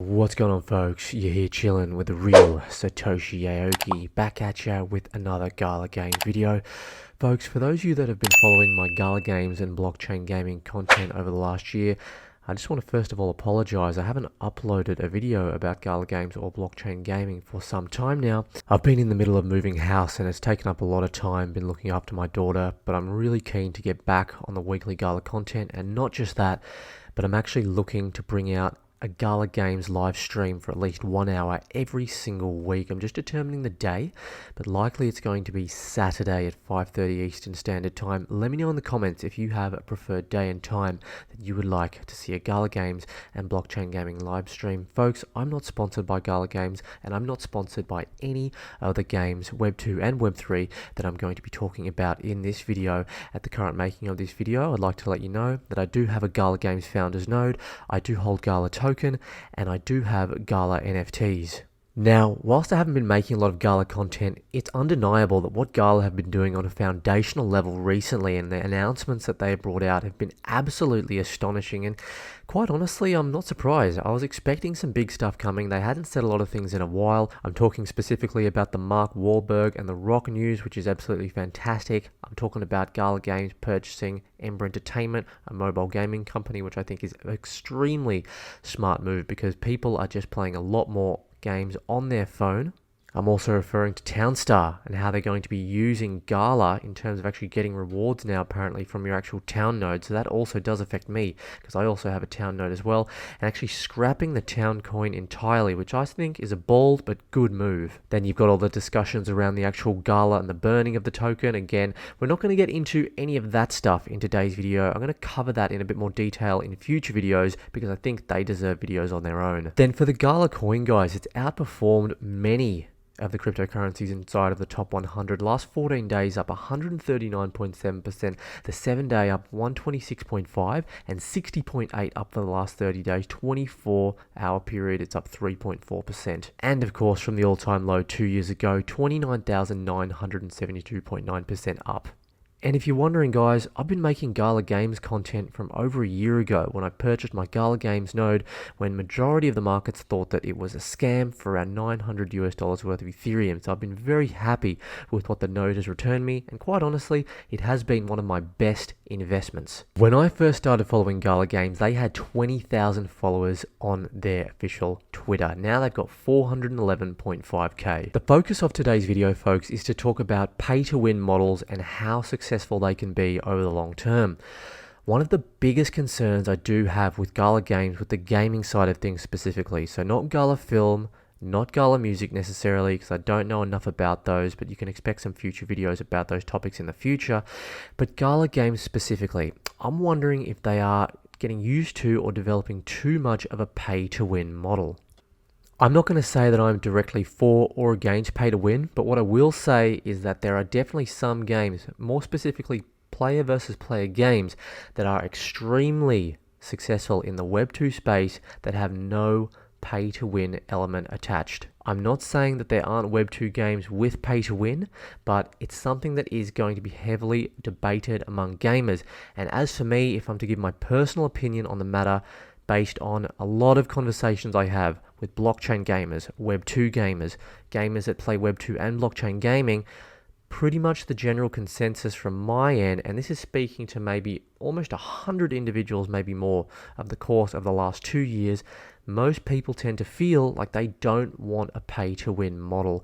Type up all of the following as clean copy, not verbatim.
What's going on, folks? You're here chilling with the real Satoshi Aoki, back at ya with another Gala Games video. Folks, for those of you that have been following my Gala Games and blockchain gaming content over the last year, I just want to first of all apologize. I haven't uploaded a video about Gala Games or blockchain gaming for some time now. I've been in the middle of moving house and it's taken up a lot of time, been looking after my daughter, but I'm really keen to get back on the weekly Gala content, and not just that, but I'm actually looking to bring out a Gala Games live stream for at least 1 hour every single week. I'm just determining the day, but likely it's going to be Saturday at 5:30 Eastern Standard Time. Let me know in the comments if you have a preferred day and time that you would like to see a Gala Games and blockchain gaming live stream. Folks, I'm not sponsored by Gala Games, and I'm not sponsored by any other games, Web 2 and Web 3, that I'm going to be talking about in this video. At the current making of this video, I'd like to let you know that I do have a Gala Games Founders node, I do hold GALA Token, and I do have GALA NFTs. Now, whilst I haven't been making a lot of Gala content, it's undeniable that what Gala have been doing on a foundational level recently, and the announcements that they have brought out, have been absolutely astonishing. And quite honestly, I'm not surprised. I was expecting some big stuff coming. They hadn't said a lot of things in a while. I'm talking specifically about the Mark Wahlberg and the Rock news, which is absolutely fantastic. I'm talking about Gala Games purchasing Ember Entertainment, a mobile gaming company, which I think is an extremely smart move because people are just playing a lot more games on their phone. I'm also referring to Townstar and how they're going to be using Gala in terms of actually getting rewards now, apparently, from your actual town node. So that also does affect me because I also have a town node as well, and actually scrapping the town coin entirely, which I think is a bold but good move. Then you've got all the discussions around the actual Gala and the burning of the token. Again, we're not going to get into any of that stuff in today's video. I'm going to cover that in a bit more detail in future videos because I think they deserve videos on their own. Then for the Gala coin, guys, it's outperformed many of the cryptocurrencies inside of the top 100. Last 14 days up 139.7%, the 7-day up 126.5%, and 60.8% up for the last 30 days. 24-hour period, it's up 3.4%. And of course, from the all-time low 2 years ago, 29,972.9% up. And if you're wondering, guys, I've been making Gala Games content from over a year ago when I purchased my Gala Games node, when majority of the markets thought that it was a scam for around $900 worth of Ethereum. So I've been very happy with what the node has returned me, and quite honestly, it has been one of my best investments. When I first started following Gala Games, they had 20,000 followers on their official Twitter. Now they've got 411.5k. The focus of today's video, folks, is to talk about pay-to-win models and how successful they can be over the long term. One of the biggest concerns I do have with Gala Games, with the gaming side of things specifically, so not Gala Film, not Gala Music necessarily, because I don't know enough about those, but you can expect some future videos about those topics in the future. But Gala Games specifically, I'm wondering if they are getting used to or developing too much of a pay-to-win model. I'm not going to say that I'm directly for or against pay to win, but what I will say is that there are definitely some games, more specifically player versus player games, that are extremely successful in the Web 2 space that have no pay to win element attached. I'm not saying that there aren't Web 2 games with pay to win, but it's something that is going to be heavily debated among gamers. And as for me, if I'm to give my personal opinion on the matter, based on a lot of conversations I have with blockchain gamers, Web 2 gamers, gamers that play Web 2 and blockchain gaming, pretty much the general consensus from my end, and this is speaking to maybe almost 100 individuals, maybe more, of the course of the last 2 years, most people tend to feel like they don't want a pay-to-win model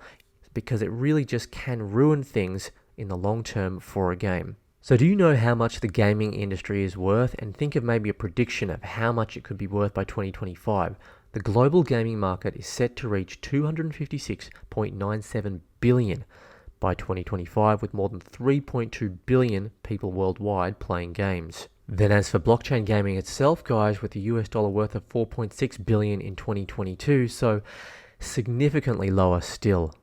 because it really just can ruin things in the long term for a game. So do you know how much the gaming industry is worth? And think of maybe a prediction of how much it could be worth by 2025. The global gaming market is set to reach $256.97 billion by 2025, with more than 3.2 billion people worldwide playing games. Then as for blockchain gaming itself, guys, with the US dollar worth of 4.6 billion in 2022, so significantly lower still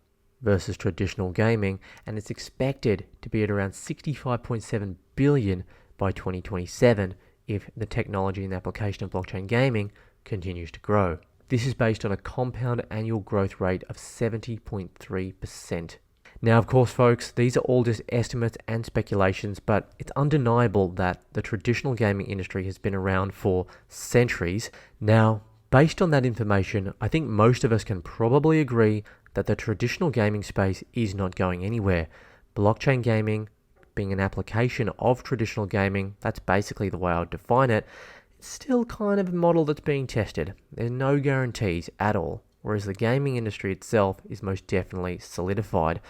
versus traditional gaming, and it's expected to be at around 65.7 billion by 2027 if the technology and application of blockchain gaming continues to grow. This is based on a compound annual growth rate of 70.3%. Now, of course, folks, these are all just estimates and speculations, but it's undeniable that the traditional gaming industry has been around for centuries. Now, Based on that information, I think most of us can probably agree that the traditional gaming space is not going anywhere. Blockchain gaming, being an application of traditional gaming, that's basically the way I would define it, it's still kind of a model that's being tested. There's no guarantees at all, whereas the gaming industry itself is most definitely solidified.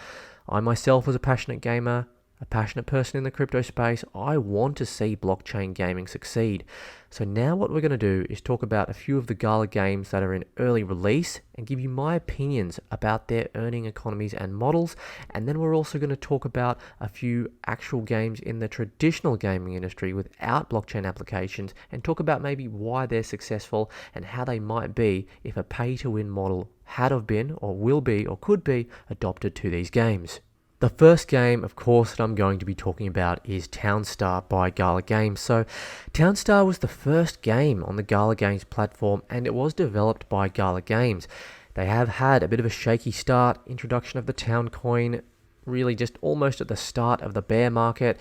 I myself was a passionate gamer, a passionate person in the crypto space. I want to see blockchain gaming succeed. So now what we're going to do is talk about a few of the Gala games that are in early release and give you my opinions about their earning economies and models. And then we're also going to talk about a few actual games in the traditional gaming industry without blockchain applications and talk about maybe why they're successful and how they might be if a pay-to-win model had have been or will be or could be adopted to these games. The first game, of course, that I'm going to be talking about is Townstar by Gala Games. So Townstar was the first game on the Gala Games platform, and it was developed by Gala Games. They have had a bit of a shaky start, introduction of the Town coin, really just almost at the start of the bear market.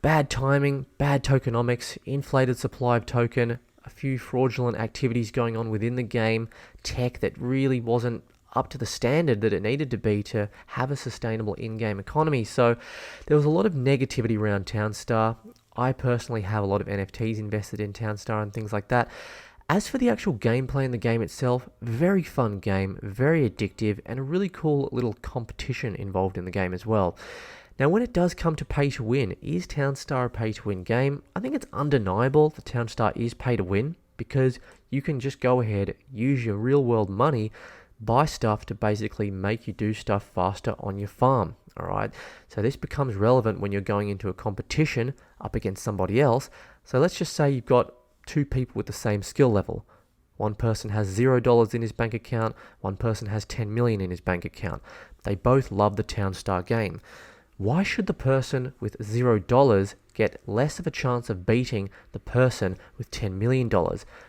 Bad timing, bad tokenomics, inflated supply of token, a few fraudulent activities going on within the game, tech that really wasn't up to the standard that it needed to be to have a sustainable in-game economy. So there was a lot of negativity around Townstar. I personally have a lot of NFTs invested in Townstar and things like that. As for the actual gameplay in the game itself, very fun game, very addictive, and a really cool little competition involved in the game as well. Now, when it does come to pay to win, is Townstar a pay to win game? I think it's undeniable that Townstar is pay to win because you can just go ahead, use your real world money, buy stuff to basically make you do stuff faster on your farm. Alright, so this becomes relevant when you're going into a competition up against somebody else. So let's just say you've got two people with the same skill level. One person has $0 in his bank account, one person has 10 million in his bank account. They both love the Townstar game. Why should the person with $0 get less of a chance of beating the person with $10 million?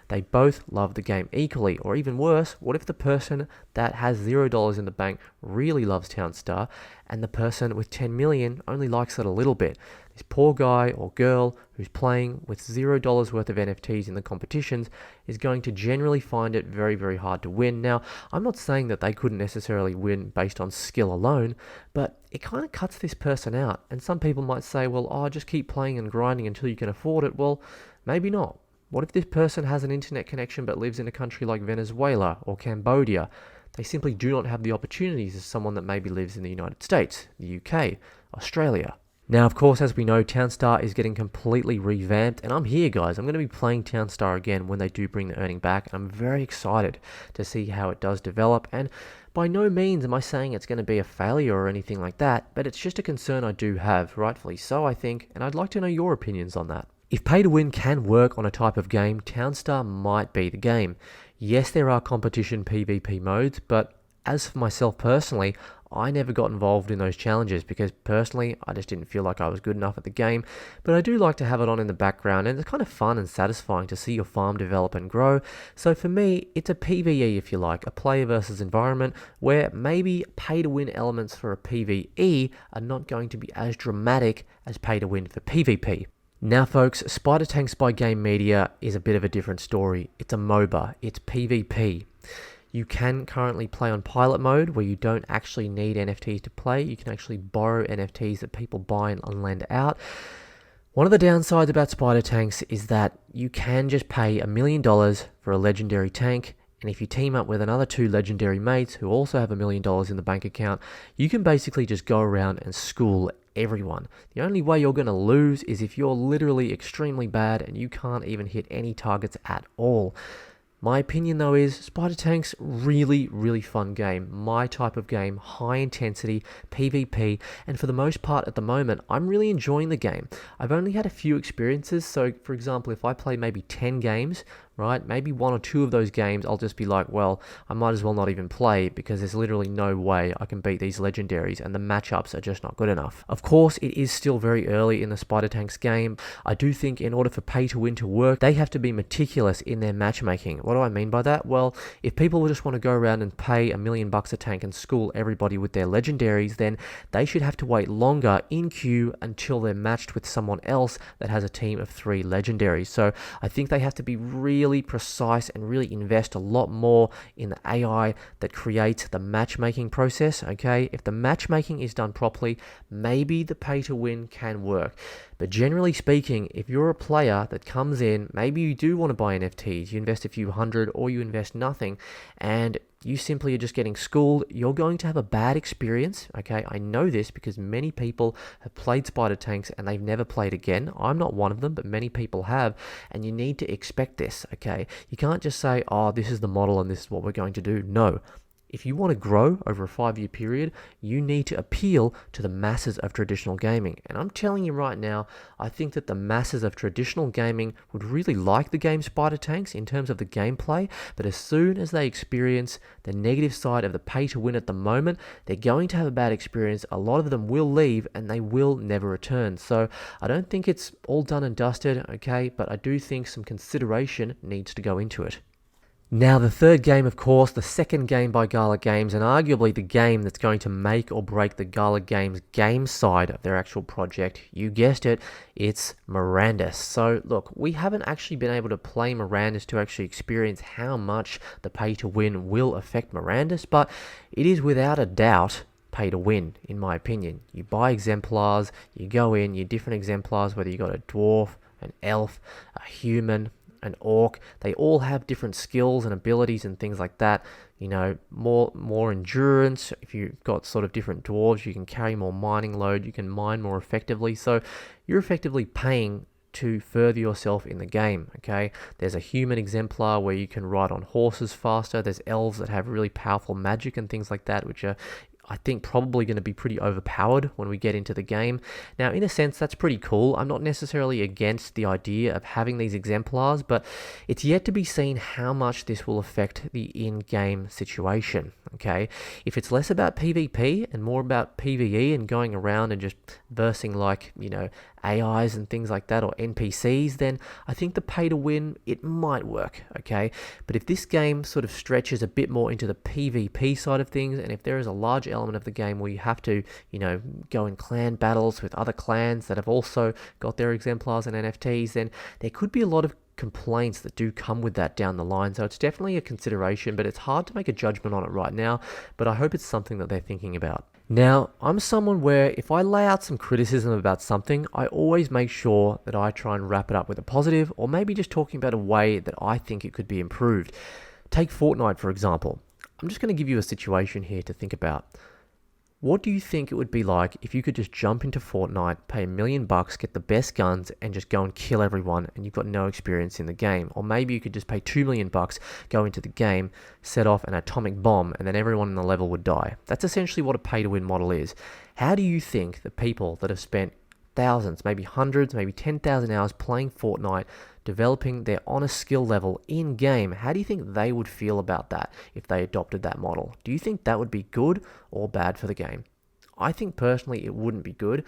They both love the game equally. Or even worse, what if the person that has $0 in the bank really loves Townstar and the person with 10 million only likes it a little bit? This poor guy or girl who's playing with $0 worth of NFTs in the competitions is going to generally find it very, very hard to win. Now, I'm not saying that they couldn't necessarily win based on skill alone, but it kind of cuts this person out. And some people might say, well, just keep playing and grinding until you can afford it. Well, maybe not. What if this person has an internet connection but lives in a country like Venezuela or Cambodia? They simply do not have the opportunities as someone that maybe lives in the United States, the UK, Australia. Now, of course, as we know, Townstar is getting completely revamped, and I'm here, guys. I'm going to be playing Townstar again when they do bring the earning back. I'm very excited to see how it does develop, and by no means am I saying it's going to be a failure or anything like that, but it's just a concern I do have, rightfully so, I think, and I'd like to know your opinions on that. If pay to win can work on a type of game, Townstar might be the game. Yes, there are competition PvP modes, but as for myself personally, I never got involved in those challenges because personally I just didn't feel like I was good enough at the game, but I do like to have it on in the background and it's kind of fun and satisfying to see your farm develop and grow. So for me, it's a PvE if you like, a player versus environment where maybe pay to win elements for a PvE are not going to be as dramatic as pay to win for PvP. Now folks, SpiderTanks by Game Media is a bit of a different story. It's a MOBA, it's PvP. You can currently play on pilot mode where you don't actually need NFTs to play. You can actually borrow NFTs that people buy and lend out. One of the downsides about SpiderTanks is that you can just pay $1 million for a legendary tank, and if you team up with another two legendary mates who also have $1 million in the bank account, you can basically just go around and school everyone. The only way you're going to lose is if you're literally extremely bad and you can't even hit any targets at all. My opinion though is SpiderTanks, really, really fun game. My type of game, high intensity, PvP, and for the most part at the moment, I'm really enjoying the game. I've only had a few experiences, so for example, if I play maybe 10 games, right, maybe 1 or 2 of those games, I'll just be like, well, I might as well not even play because there's literally no way I can beat these legendaries and the matchups are just not good enough. Of course, it is still very early in the SpiderTanks game. I do think in order for pay to win to work, they have to be meticulous in their matchmaking. What do I mean by that? Well, if people just want to go around and pay $1 million a tank and school everybody with their legendaries, then they should have to wait longer in queue until they're matched with someone else that has a team of 3 legendaries. So I think they have to be really really precise and really invest a lot more in the AI that creates the matchmaking process, okay? If the matchmaking is done properly, maybe the pay to win can work. But generally speaking, if you're a player that comes in, maybe you do want to buy NFTs, you invest a few hundred or you invest nothing, and you simply are just getting schooled, you're going to have a bad experience, okay? I know this because many people have played SpiderTanks and they've never played again. I'm not one of them, but many people have, and you need to expect this, okay? You can't just say, oh, this is the model and this is what we're going to do. No. If you want to grow over a 5-year period, you need to appeal to the masses of traditional gaming. And I'm telling you right now, I think that the masses of traditional gaming would really like the game SpiderTanks in terms of the gameplay, but as soon as they experience the negative side of the pay to win at the moment, they're going to have a bad experience. A lot of them will leave and they will never return. So I don't think it's all done and dusted, okay, but I do think some consideration needs to go into it. Now, the third game, of course, the second game by Gala Games, and arguably the game that's going to make or break the Gala Games game side of their actual project. You guessed it, it's Mirandus. So, look, we haven't actually been able to play Mirandus to actually experience how much the pay to win will affect Mirandus, but it is without a doubt pay to win, in my opinion. You buy exemplars, you go in, you different exemplars, whether you got a dwarf, an elf, a human, an orc, they all have different skills and abilities and things like that. You know, more endurance. If you've got sort of different dwarves, you can carry more mining load, you can mine more effectively. So you're effectively paying to further yourself in the game, okay? There's a human exemplar where you can ride on horses faster. There's elves that have really powerful magic and things like that, which are, I think, probably going to be pretty overpowered when we get into the game. Now, in a sense, that's pretty cool. I'm not necessarily against the idea of having these exemplars, but it's yet to be seen how much this will affect the in-game situation, okay? If it's less about PvP and more about PvE and going around and just versing like, you know, AIs and things like that, or NPCs, then I think the pay to win, it might work, okay? But if this game sort of stretches a bit more into the PvP side of things, and if there is a large element of the game where you have to, you know, go in clan battles with other clans that have also got their exemplars and NFTs, then there could be a lot of complaints that do come with that down the line. So it's definitely a consideration, but it's hard to make a judgment on it right now, but I hope it's something that they're thinking about. Now, I'm someone where if I lay out some criticism about something, I always make sure that I try and wrap it up with a positive, or maybe just talking about a way that I think it could be improved. Take Fortnite, for example. I'm just going to give you a situation here to think about. What do you think it would be like if you could just jump into Fortnite, pay $1 million, get the best guns, and just go and kill everyone, and you've got no experience in the game? Or maybe you could just pay $2 million, go into the game, set off an atomic bomb, and then everyone in the level would die. That's essentially what a pay-to-win model is. How do you think the people that have spent thousands, maybe hundreds, maybe 10,000 hours playing Fortnite, developing their honest skill level in-game, how do you think they would feel about that if they adopted that model? Do you think that would be good or bad for the game? I think personally it wouldn't be good.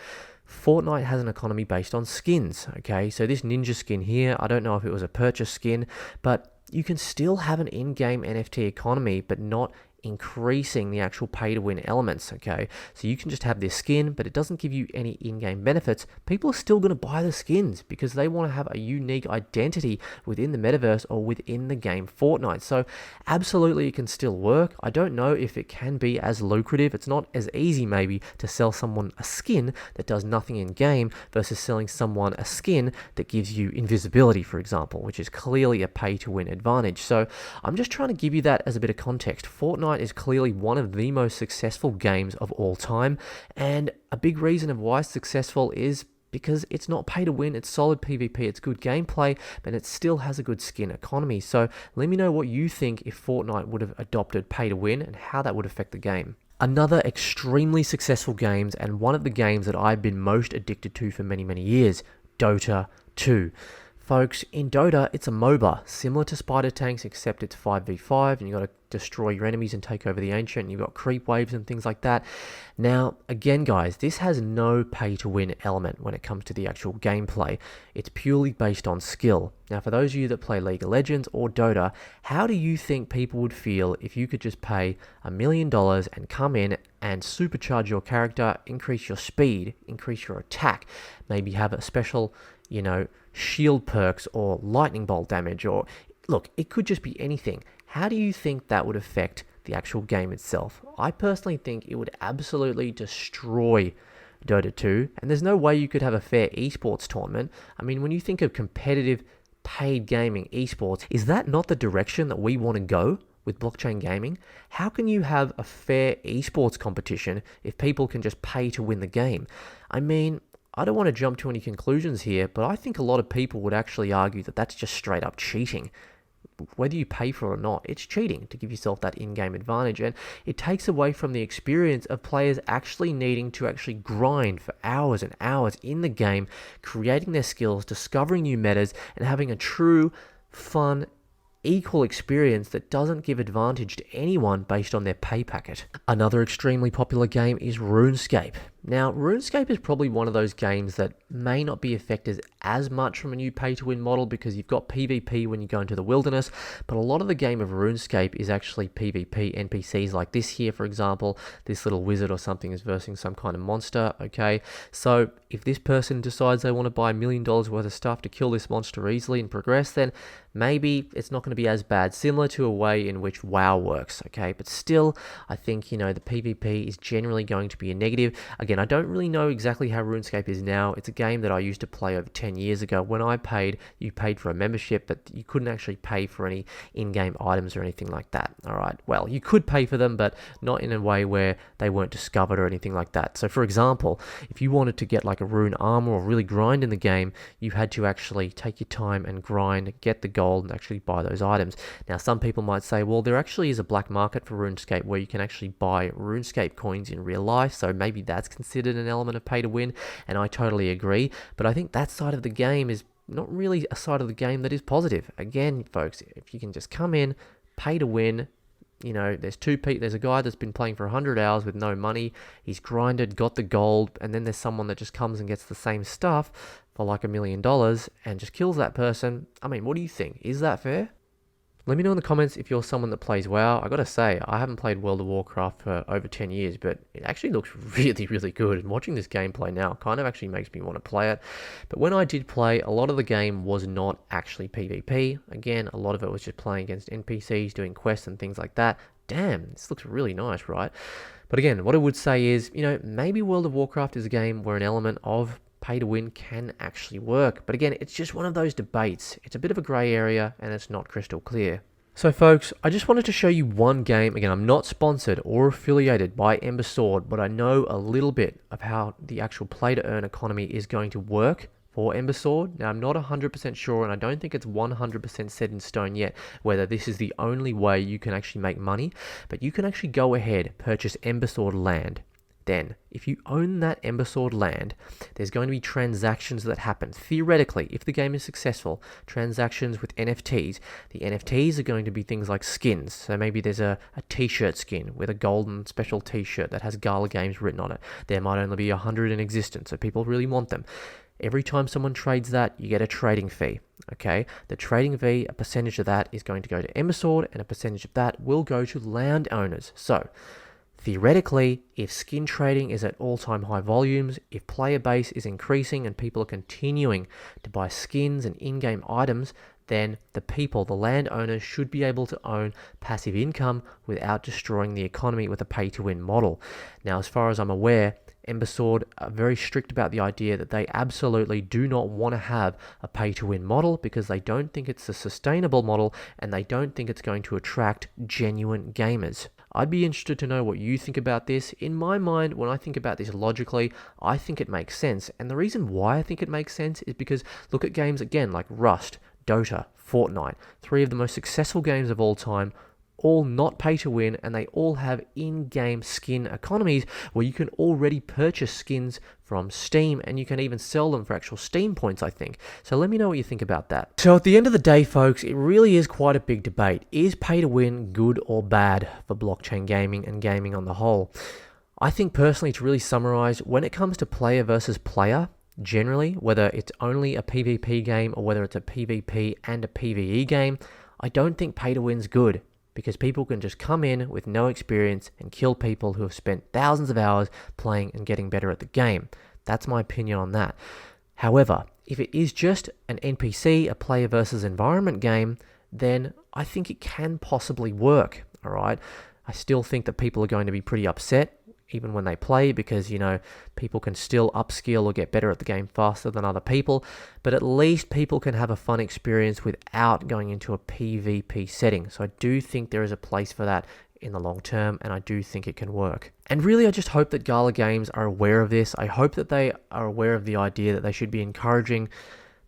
Fortnite has an economy based on skins, okay? So this ninja skin here, I don't know if it was a purchase skin, but you can still have an in-game NFT economy, but not increasing the actual pay to win elements, okay? So you can just have this skin, but it doesn't give you any in-game benefits. People are still going to buy the skins because they want to have a unique identity within the metaverse or within the game Fortnite. So absolutely it can still work. I don't know if it can be as lucrative. It's not as easy maybe to sell someone a skin that does nothing in game versus selling someone a skin that gives you invisibility, for example, which is clearly a pay to win advantage. So I'm just trying to give you that as a bit of context. Fortnite is clearly one of the most successful games of all time, and a big reason of why it's successful is because it's not pay to win, it's solid PvP, it's good gameplay, but it still has a good skin economy. So let me know what you think if Fortnite would have adopted pay to win and how that would affect the game. Another extremely successful game, and one of the games that I've been most addicted to for many, many years, Dota 2. Folks, in Dota, it's a MOBA, similar to SpiderTanks, except it's 5v5, and you've got to destroy your enemies and take over the Ancient, and you've got creep waves and things like that. Now, again, guys, this has no pay-to-win element when it comes to the actual gameplay. It's purely based on skill. Now, for those of you that play League of Legends or Dota, how do you think people would feel if you could just pay $1 million and come in and supercharge your character, increase your speed, increase your attack, maybe have a special, you know, shield perks or lightning bolt damage, or look, it could just be anything. How do you think that would affect the actual game itself? I personally think it would absolutely destroy Dota 2, and there's no way you could have a fair esports tournament. I mean, when you think of competitive paid gaming esports, is that not the direction that we want to go with blockchain gaming? How can you have a fair esports competition if people can just pay to win the game? I mean, I don't want to jump to any conclusions here, but I think a lot of people would actually argue that that's just straight up cheating. Whether you pay for it or not, it's cheating to give yourself that in-game advantage, and it takes away from the experience of players actually needing to actually grind for hours and hours in the game, creating their skills, discovering new metas, and having a true, fun, equal experience that doesn't give advantage to anyone based on their pay packet. Another extremely popular game is Runescape. Now, Runescape is probably one of those games that may not be affected as much from a new pay-to-win model because you've got PvP when you go into the wilderness, but a lot of the game of Runescape is actually PvP. NPCs like this here, for example, this little wizard or something is versing some kind of monster, okay? So if this person decides they want to buy $1 million worth of stuff to kill this monster easily and progress, then maybe it's not going to be as bad, similar to a way in which WoW works, okay? But still, I think, the PvP is generally going to be a negative. Again, I don't really know exactly how RuneScape is now. It's a game that I used to play over 10 years ago. When I paid, you paid for a membership, but you couldn't actually pay for any in-game items or anything like that, all right? Well, you could pay for them, but not in a way where they weren't discovered or anything like that. So, for example, if you wanted to get like a rune armor or really grind in the game, you had to actually take your time and grind, get the gold, and actually buy those items. Now, some people might say, well, there actually is a black market for RuneScape where you can actually buy RuneScape coins in real life, so maybe that's considered an element of pay to win, and I totally agree, but I think that side of the game is not really a side of the game that is positive. Again, folks, if you can just come in, pay to win, there's a guy that's been playing for 100 hours with no money, he's grinded, got the gold, and then there's someone that just comes and gets the same stuff for like $1 million and just kills that person. I mean, what do you think? Is that fair? Let me know in the comments if you're someone that plays WoW. I gotta say, I haven't played World of Warcraft for over 10 years, but it actually looks really, really good. And watching this gameplay now kind of actually makes me want to play it. But when I did play, a lot of the game was not actually PvP. Again, a lot of it was just playing against NPCs, doing quests and things like that. Damn, this looks really nice, right? But again, what I would say is, maybe World of Warcraft is a game where an element of pay to win can actually work. But again, it's just one of those debates. It's a bit of a grey area and it's not crystal clear. So folks, I just wanted to show you one game. Again, I'm not sponsored or affiliated by Ember, but I know a little bit of how the actual play to earn economy is going to work for Ember. Now, I'm not 100% sure, and I don't think it's 100% set in stone yet whether this is the only way you can actually make money, but you can actually go ahead, purchase Ember land. Then, if you own that Ember land, there's going to be transactions that happen. Theoretically, if the game is successful, transactions with NFTs. The NFTs are going to be things like skins. So maybe there's a t-shirt skin with a golden special t-shirt that has Gala Games written on it. There might only be 100 in existence, so people really want them. Every time someone trades that, you get a trading fee, okay? The trading fee, a percentage of that is going to go to Ember, and a percentage of that will go to landowners. So, theoretically, if skin trading is at all-time high volumes, if player base is increasing and people are continuing to buy skins and in-game items, then the landowners should be able to own passive income without destroying the economy with a pay-to-win model. Now, as far as I'm aware, Ember are very strict about the idea that they absolutely do not want to have a pay-to-win model because they don't think it's a sustainable model and they don't think it's going to attract genuine gamers. I'd be interested to know what you think about this. In my mind, when I think about this logically, I think it makes sense. And the reason why I think it makes sense is because look at games again like Rust, Dota, Fortnite, 3 of the most successful games of all time, all not pay to win, and they all have in-game skin economies where you can already purchase skins from Steam and you can even sell them for actual Steam points, I think. So let me know what you think about that. So at the end of the day, folks, it really is quite a big debate. Is pay to win good or bad for blockchain gaming and gaming on the whole? I think personally, to really summarize, when it comes to player versus player, generally, whether it's only a PvP game or whether it's a PvP and a PvE game, I don't think pay to win's good, because people can just come in with no experience and kill people who have spent thousands of hours playing and getting better at the game. That's my opinion on that. However, if it is just an NPC, a player versus environment game, then I think it can possibly work, all right? I still think that people are going to be pretty upset even when they play because, you know, people can still upskill or get better at the game faster than other people, but at least people can have a fun experience without going into a PvP setting. So I do think there is a place for that in the long term, and I do think it can work. And really, I just hope that Gala Games are aware of this. I hope that they are aware of the idea that they should be encouraging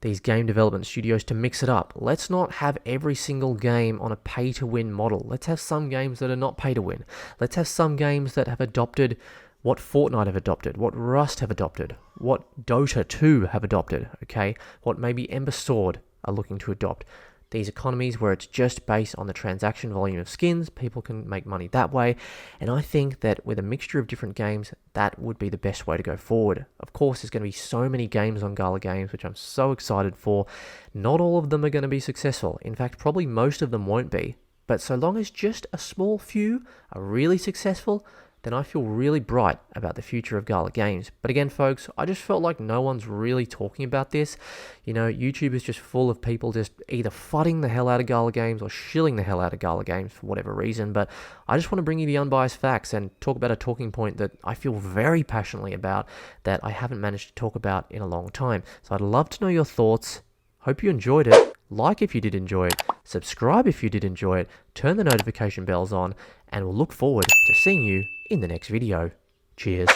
these game development studios to mix it up. Let's not have every single game on a pay-to-win model. Let's have some games that are not pay-to-win. Let's have some games that have adopted what Fortnite have adopted, what Rust have adopted, what Dota 2 have adopted, okay? What maybe Ember are looking to adopt. These economies where it's just based on the transaction volume of skins, people can make money that way. And I think that with a mixture of different games, that would be the best way to go forward. Of course, there's going to be so many games on Gala Games, which I'm so excited for. Not all of them are going to be successful. In fact, probably most of them won't be. But so long as just a small few are really successful, then I feel really bright about the future of Gala Games. But again, folks, I just felt like no one's really talking about this. You know, YouTube is just full of people just either fudding the hell out of Gala Games or shilling the hell out of Gala Games for whatever reason. But I just want to bring you the unbiased facts and talk about a talking point that I feel very passionately about that I haven't managed to talk about in a long time. So I'd love to know your thoughts. Hope you enjoyed it. Like if you did enjoy it, subscribe if you did enjoy it, turn the notification bells on, and we'll look forward to seeing you in the next video. Cheers.